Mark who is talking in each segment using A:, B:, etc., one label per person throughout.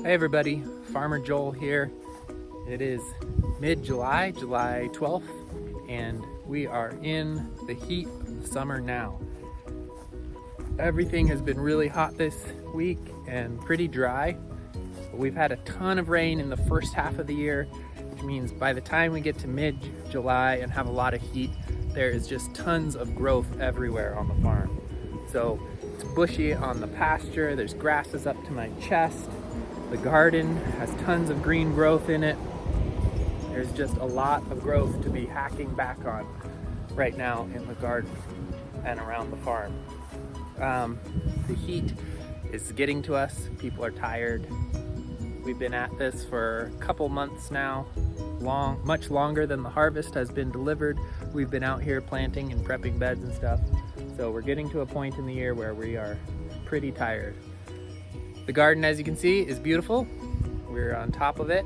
A: Hey everybody, Farmer Joel here. It is mid-July, July 12th, and we are in the heat of the summer now. Everything has been really hot this week and pretty dry. We've had a ton of rain in the first half of the year, which means by the time we get to mid-July and have a lot of heat, there is just tons of growth everywhere on the farm. So it's bushy on the pasture, there's grasses up to my chest. The garden has tons of green growth in it. There's just a lot of growth to be hacking back on right now in the garden and around the farm. The heat is getting to us. People are tired. We've been at this for a couple months now, much longer than the harvest has been delivered. We've been out here planting and prepping beds and stuff. So we're getting to a point in the year where we are pretty tired. The garden, as you can see, is beautiful. We're on top of it.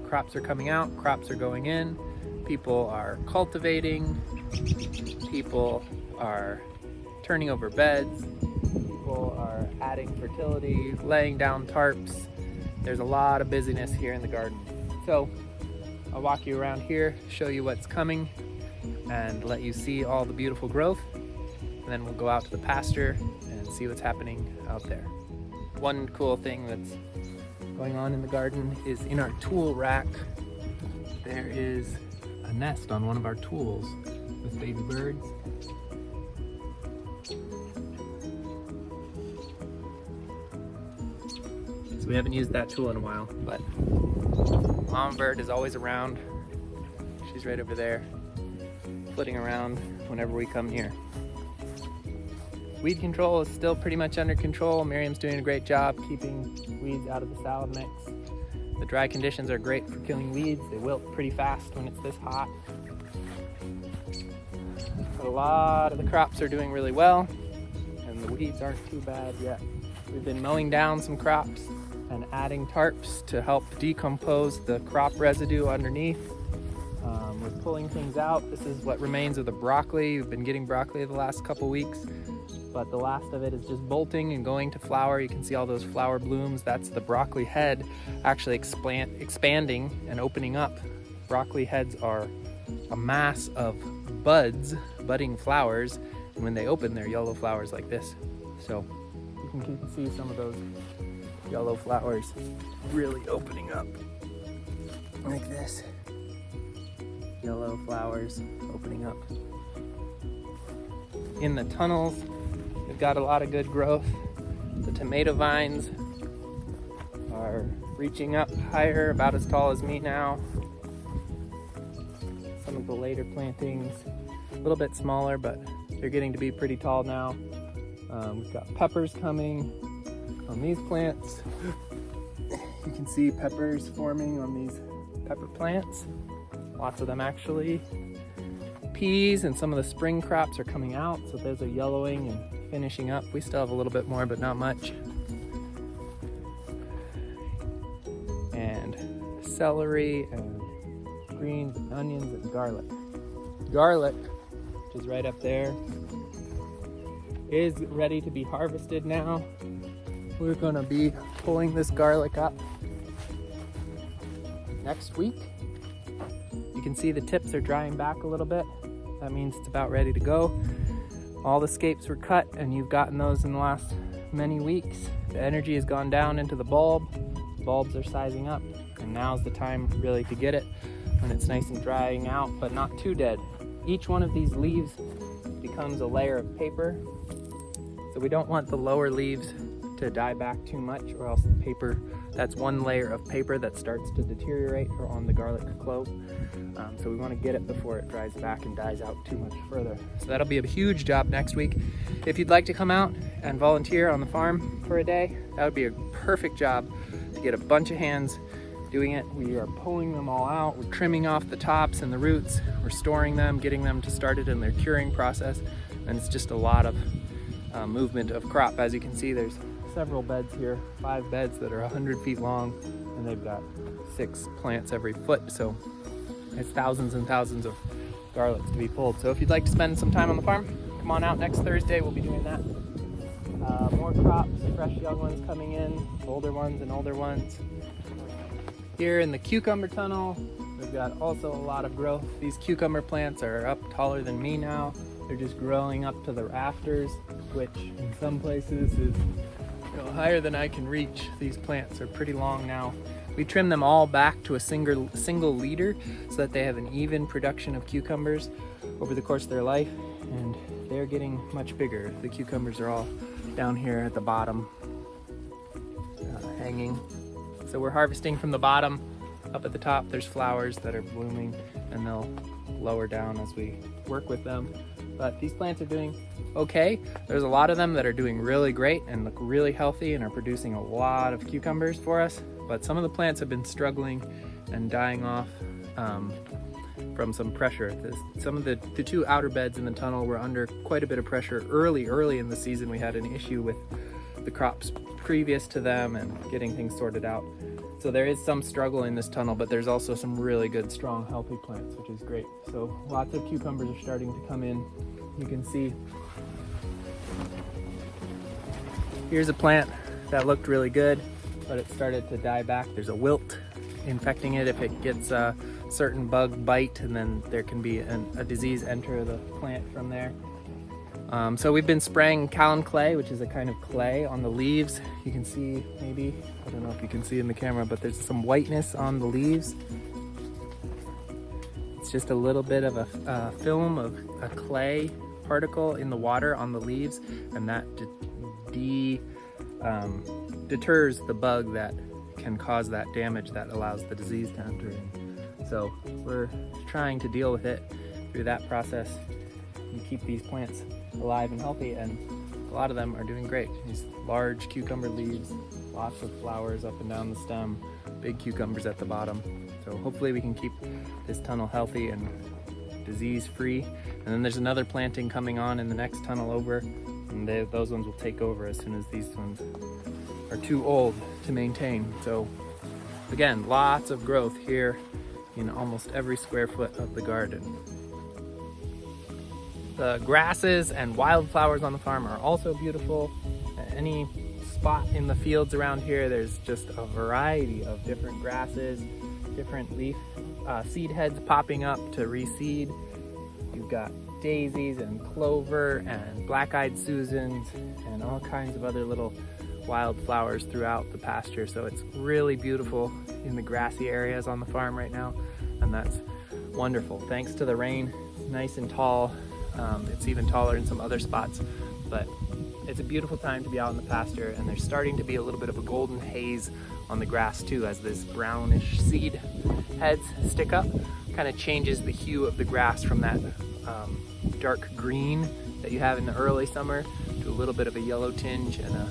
A: Crops are coming out, crops are going in. People are cultivating. People are turning over beds. People are adding fertility, laying down tarps. There's a lot of busyness here in the garden. So I'll walk you around here, show you what's coming, and let you see all the beautiful growth. And then we'll go out to the pasture and see what's happening out there. One cool thing that's going on in the garden is in our tool rack, there is a nest on one of our tools with baby birds. So we haven't used that tool in a while, but mama bird is always around. She's right over there, flitting around whenever we come near. Weed control is still pretty much under control. Miriam's doing a great job keeping weeds out of the salad mix. The dry conditions are great for killing weeds. They wilt pretty fast when it's this hot. But a lot of the crops are doing really well, and the weeds aren't too bad yet. We've been mowing down some crops and adding tarps to help decompose the crop residue underneath. We're pulling things out. This is what remains of the broccoli. We've been getting broccoli the last couple weeks, but the last of it is just bolting and going to flower. You can see all those flower blooms. That's the broccoli head actually expanding and opening up. Broccoli heads are a mass of budding flowers, and when they open, they're yellow flowers like this. So you can see some of those yellow flowers really opening up like this. Yellow flowers opening up. In the tunnels, we've got a lot of good growth. The tomato vines are reaching up higher, about as tall as me now. Some of the later plantings, a little bit smaller, but they're getting to be pretty tall now. We've got peppers coming on these plants. You can see peppers forming on these pepper plants. Lots of them actually. Peas and some of the spring crops are coming out, so those are yellowing and finishing up. We still have a little bit more, but not much. And celery and greens and onions and garlic. Garlic, which is right up there, is ready to be harvested now. We're gonna be pulling this garlic up next week. You can see the tips are drying back a little bit. That means it's about ready to go. All the scapes were cut, and you've gotten those in the last many weeks. The energy has gone down into the bulb. Bulbs are sizing up, and now's the time really to get it when it's nice and drying out, but not too dead. Each one of these leaves becomes a layer of paper. So we don't want the lower leaves to die back too much, or else the paper, that's one layer of paper that starts to deteriorate or on the garlic clove. So we want to get it before it dries back and dies out too much further. So that'll be a huge job next week. If you'd like to come out and volunteer on the farm for a day, that would be a perfect job to get a bunch of hands doing it. We are pulling them all out. We're trimming off the tops and the roots. We're storing them, getting them started in their curing process. And it's just a lot of movement of crop. As you can see, there's several beds here, 5 beds that are 100 feet long, and they've got 6 plants every foot. So it's thousands and thousands of garlics to be pulled. So if you'd like to spend some time on the farm, come on out next Thursday. We'll be doing that. More crops, fresh young ones coming in, older ones and older ones. Here in the cucumber tunnel, we've got also a lot of growth. These cucumber plants are up taller than me now. They're just growing up to the rafters, which in some places is higher than I can reach. These plants are pretty long now. We trim them all back to a single leader so that they have an even production of cucumbers over the course of their life, and they're getting much bigger. The cucumbers are all down here at the bottom, hanging. So we're harvesting from the bottom. Up at the top there's flowers that are blooming, and they'll lower down as we work with them. But these plants are doing okay. There's a lot of them that are doing really great and look really healthy and are producing a lot of cucumbers for us. But some of the plants have been struggling and dying off from some pressure. Some of the two outer beds in the tunnel were under quite a bit of pressure early in the season. We had an issue with the crops previous to them and getting things sorted out. So there is some struggle in this tunnel, but there's also some really good, strong, healthy plants, which is great. So lots of cucumbers are starting to come in. You can see here's a plant that looked really good, but it started to die back. There's a wilt infecting it if it gets a certain bug bite, and then there can be a disease enter the plant from there. So we've been spraying Callan clay, which is a kind of clay, on the leaves. You can see, maybe, I don't know if you can see in the camera, but there's some whiteness on the leaves. It's just a little bit of a film of a clay particle in the water on the leaves, and that deters the bug that can cause that damage that allows the disease to enter in. So we're trying to deal with it through that process and keep these plants alive and healthy, and a lot of them are doing great. These large cucumber leaves, lots of flowers up and down the stem, big cucumbers at the bottom. So hopefully we can keep this tunnel healthy and disease free. And then there's another planting coming on in the next tunnel over, and those ones will take over as soon as these ones are too old to maintain. So again, lots of growth here in almost every square foot of the garden. The grasses and wildflowers on the farm are also beautiful. At any spot in the fields around here, there's just a variety of different grasses, different leaf seed heads popping up to reseed. You've got daisies and clover and black-eyed Susans and all kinds of other little wildflowers throughout the pasture. So it's really beautiful in the grassy areas on the farm right now, and that's wonderful. Thanks to the rain, nice and tall. It's even taller in some other spots, but it's a beautiful time to be out in the pasture, and there's starting to be a little bit of a golden haze on the grass too, as this brownish seed heads stick up. Kind of changes the hue of the grass from that dark green that you have in the early summer to a little bit of a yellow tinge and a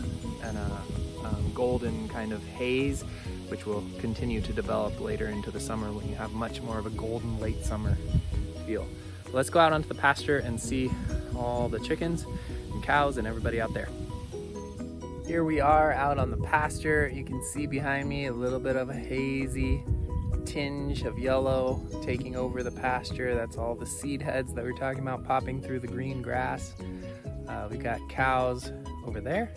A: golden kind of haze, which will continue to develop later into the summer when you have much more of a golden late summer feel. Let's go out onto the pasture and see all the chickens and cows and everybody out there. Here we are out on the pasture. You can see behind me a little bit of a hazy tinge of yellow taking over the pasture. That's all the seed heads that we were talking about popping through the green grass. We got cows over there.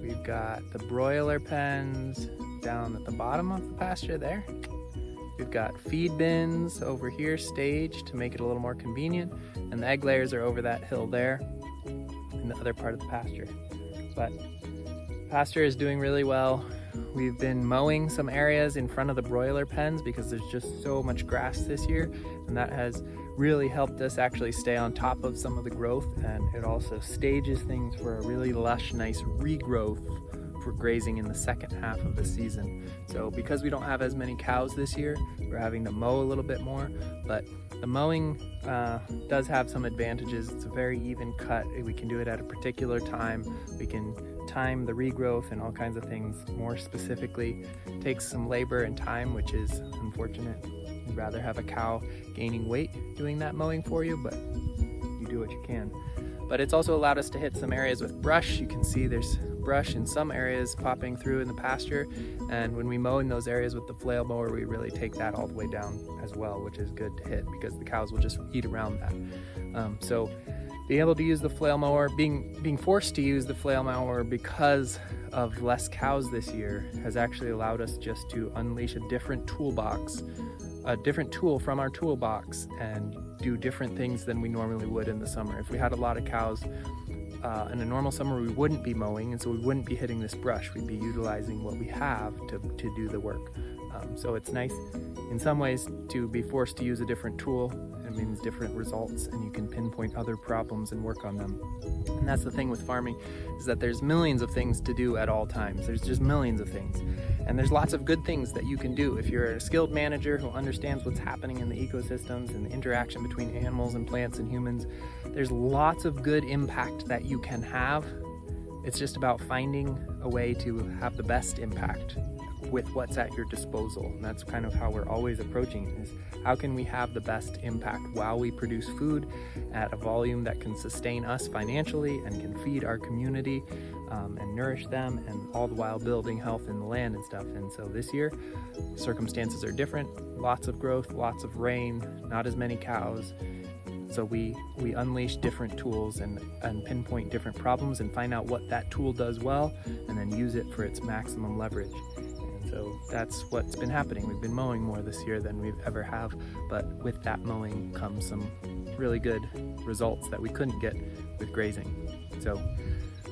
A: We've got the broiler pens down at the bottom of the pasture there. We've got feed bins over here staged to make it a little more convenient, and the egg layers are over that hill there in the other part of the pasture. But the pasture is doing really well. We've been mowing some areas in front of the broiler pens because there's just so much grass this year, and that has really helped us actually stay on top of some of the growth, and it also stages things for a really lush, nice regrowth for grazing in the second half of the season. So because we don't have as many cows this year, we're having to mow a little bit more, but the mowing does have some advantages. It's a very even cut. We can do it at a particular time. We can time the regrowth and all kinds of things more specifically. It takes some labor and time, which is unfortunate. You'd rather have a cow gaining weight doing that mowing for you, but you do what you can. But it's also allowed us to hit some areas with brush. You can see there's brush in some areas popping through in the pasture, and when we mow in those areas with the flail mower, we really take that all the way down as well, which is good to hit because the cows will just eat around that. So being able to use the flail mower, being forced to use the flail mower because of less cows this year has actually allowed us just to unleash a different toolbox, a different tool from our toolbox, and do different things than we normally would in the summer. If we had a lot of cows in a normal summer, we wouldn't be mowing, and so we wouldn't be hitting this brush. We'd be utilizing what we have to do the work. So it's nice in some ways to be forced to use a different tool. It means different results, and you can pinpoint other problems and work on them. And that's the thing with farming, is that there's millions of things to do at all times. There's just millions of things. And there's lots of good things that you can do. If you're a skilled manager who understands what's happening in the ecosystems and the interaction between animals and plants and humans, there's lots of good impact that you can have. It's just about finding a way to have the best impact with what's at your disposal. And that's kind of how we're always approaching it, is how can we have the best impact while we produce food at a volume that can sustain us financially and can feed our community and nourish them, and all the while building health in the land and stuff. And so this year, circumstances are different. Lots of growth, lots of rain, not as many cows. So we unleash different tools and pinpoint different problems and find out what that tool does well, and then use it for its maximum leverage. And so that's what's been happening. We've been mowing more this year than we've ever have, but with that mowing comes some really good results that we couldn't get with grazing. So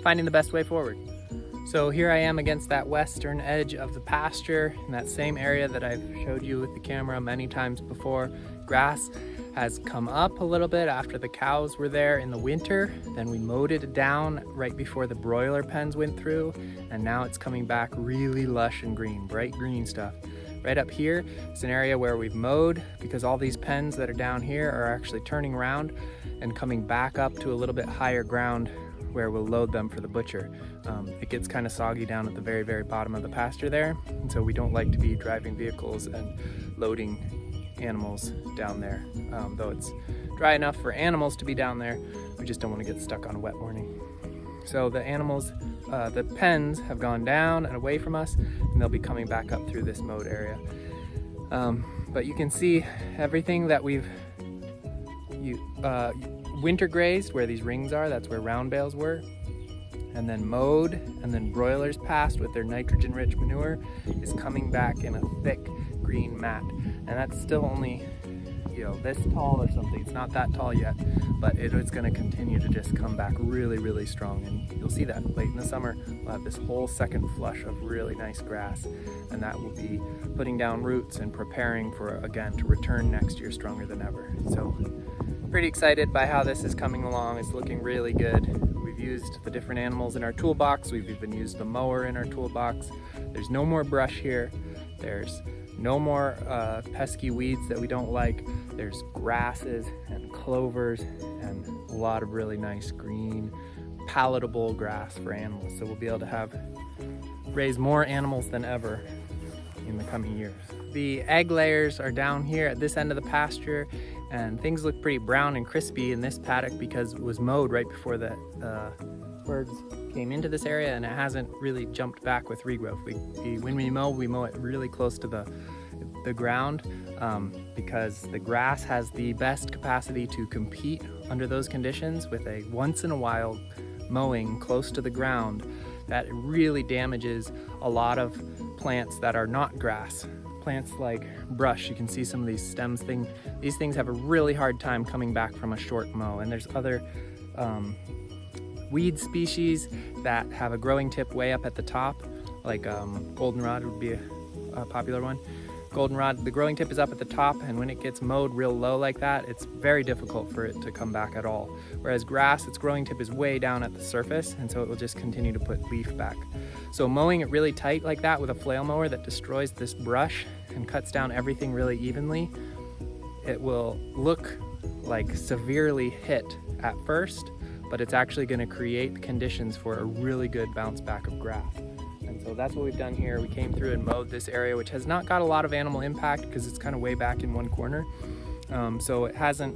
A: finding the best way forward. So here I am against that western edge of the pasture, in that same area that I've showed you with the camera many times before. Grass has come up a little bit after the cows were there in the winter. Then we mowed it down right before the broiler pens went through, and now it's coming back really lush and green, bright green stuff. Right up here is an area where we've mowed, because all these pens that are down here are actually turning around and coming back up to a little bit higher ground where we'll load them for the butcher. It gets kind of soggy down at the very, very bottom of the pasture there, and so we don't like to be driving vehicles and loading animals down there. Though it's dry enough for animals to be down there, we just don't want to get stuck on a wet morning. So the animals, the pens have gone down and away from us, and they'll be coming back up through this mowed area. But you can see everything that we've winter grazed, where these rings are, that's where round bales were, and then mowed, and then broilers passed with their nitrogen-rich manure, is coming back in a thick green mat. And that's still only, this tall or something. It's not that tall yet, but it's going to continue to just come back really, really strong. And you'll see that late in the summer, we'll have this whole second flush of really nice grass, and that will be putting down roots and preparing for, again, to return next year stronger than ever. So pretty excited by how this is coming along. It's looking really good. We've used the different animals in our toolbox. We've even used the mower in our toolbox. There's no more brush here. There's no more pesky weeds that we don't like. There's grasses and clovers and a lot of really nice green, palatable grass for animals. So we'll be able to raise more animals than ever in the coming years. The egg layers are down here at this end of the pasture, and things look pretty brown and crispy in this paddock because it was mowed right before the birds came into this area, and it hasn't really jumped back with regrowth. When we mow it really close to the ground because the grass has the best capacity to compete under those conditions. With a once in a while mowing close to the ground, that really damages a lot of plants that are not grass. Plants like brush, you can see some of these stems these things have a really hard time coming back from a short mow. And there's other weed species that have a growing tip way up at the top, like goldenrod would be a popular one. Goldenrod, the growing tip is up at the top, and when it gets mowed real low like that, it's very difficult for it to come back at all. Whereas grass, its growing tip is way down at the surface, and so it will just continue to put leaf back. So mowing it really tight like that with a flail mower that destroys this brush and cuts down everything really evenly, it will look like severely hit at first, but it's actually going to create conditions for a really good bounce back of grass. And so that's what we've done here. We came through and mowed this area, which has not got a lot of animal impact because it's kind of way back in one corner. So it hasn't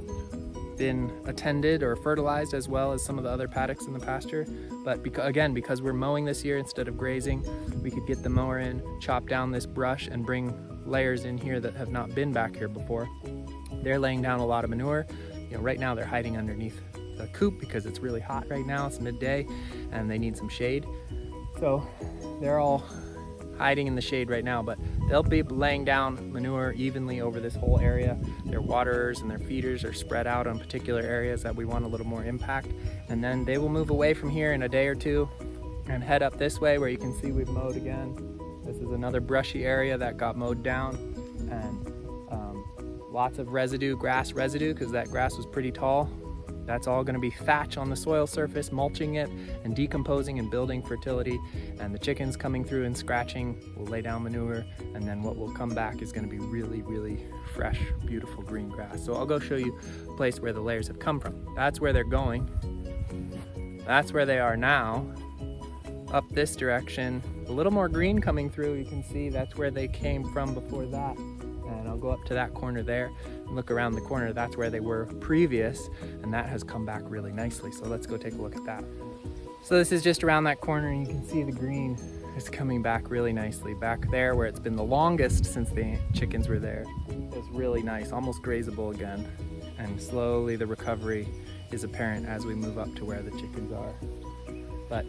A: been attended or fertilized as well as some of the other paddocks in the pasture. But because we're mowing this year instead of grazing, we could get the mower in, chop down this brush, and bring layers in here that have not been back here before. They're laying down a lot of manure. Right now they're hiding underneath the coop because it's really hot right now. It's midday and they need some shade. So they're all hiding in the shade right now, but they'll be laying down manure evenly over this whole area. Their waterers and their feeders are spread out on particular areas that we want a little more impact. And then they will move away from here in a day or two and head up this way where you can see we've mowed again. This is another brushy area that got mowed down, and lots of residue, grass residue, because that grass was pretty tall. That's all going to be thatch on the soil surface, mulching it and decomposing and building fertility. And the chickens coming through and scratching will lay down manure, and then what will come back is going to be really, really fresh, beautiful green grass. So I'll go show you a place where the layers have come from. That's where they're going. That's where they are now. Up this direction, a little more green coming through. You can see that's where they came from before that. And I'll go up to that corner there and look around the corner. That's where they were previous, and that has come back really nicely. So let's go take a look at that. So this is just around that corner, and you can see the green is coming back really nicely. Back there where it's been the longest since the chickens were there, it's really nice, almost grazable again. And slowly the recovery is apparent as we move up to where the chickens are. But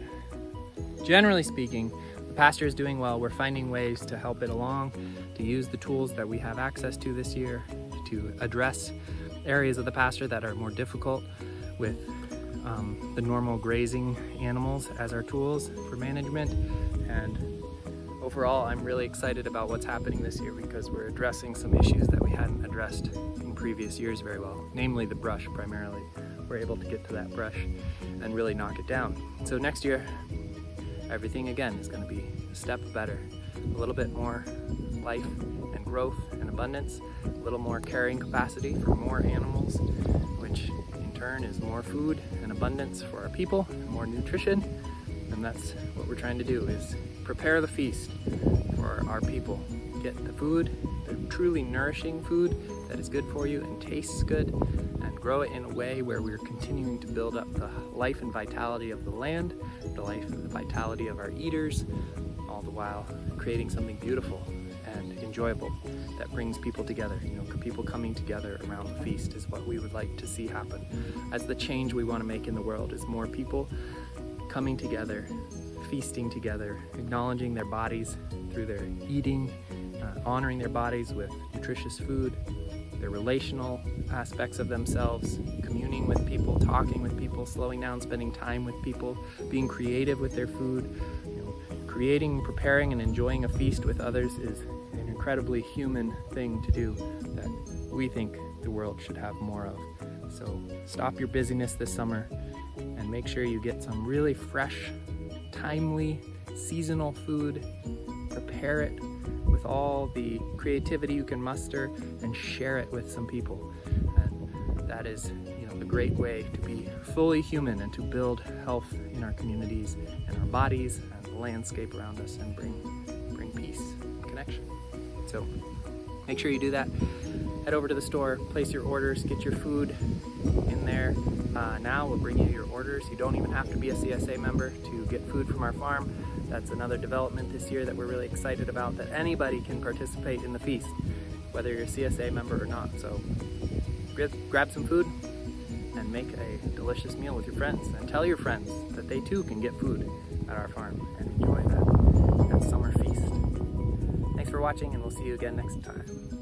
A: generally speaking, the pasture is doing well. We're finding ways to help it along, to use the tools that we have access to this year to address areas of the pasture that are more difficult with the normal grazing animals as our tools for management. And overall, I'm really excited about what's happening this year because we're addressing some issues that we hadn't addressed in previous years very well, namely the brush primarily. We're able to get to that brush and really knock it down. So next year, everything again is going to be a step better, a little bit more life and growth and abundance, a little more carrying capacity for more animals, which in turn is more food and abundance for our people, more nutrition. And that's what we're trying to do, is prepare the feast for our people. Get the food, the truly nourishing food that is good for you and tastes good, and grow it in a way where we're continuing to build up the life and vitality of the land, the life and the vitality of our eaters, all the while creating something beautiful and enjoyable that brings people together. You know, people coming together around the feast is what we would like to see happen. As the change we want to make in the world is more people coming together, feasting together, acknowledging their bodies through their eating, honoring their bodies with nutritious food, their relational aspects of themselves, communing with people, talking with people, slowing down, spending time with people, being creative with their food. You know, creating, preparing, and enjoying a feast with others is an incredibly human thing to do that we think the world should have more of. So stop your busyness this summer and make sure you get some really fresh, timely, seasonal food. Prepare it with all the creativity you can muster and share it with some people. And that is, a great way to be fully human and to build health in our communities and our bodies and the landscape around us, and bring peace and connection. So make sure you do that. Head over to the store, place your orders, get your food in there. Now we'll bring you your orders. You don't even have to be a CSA member to get food from our farm. That's another development this year that we're really excited about, that anybody can participate in the feast, whether you're a CSA member or not. So grab some food and make a delicious meal with your friends, and tell your friends that they too can get food at our farm and enjoy that summer feast. Thanks for watching, and we'll see you again next time.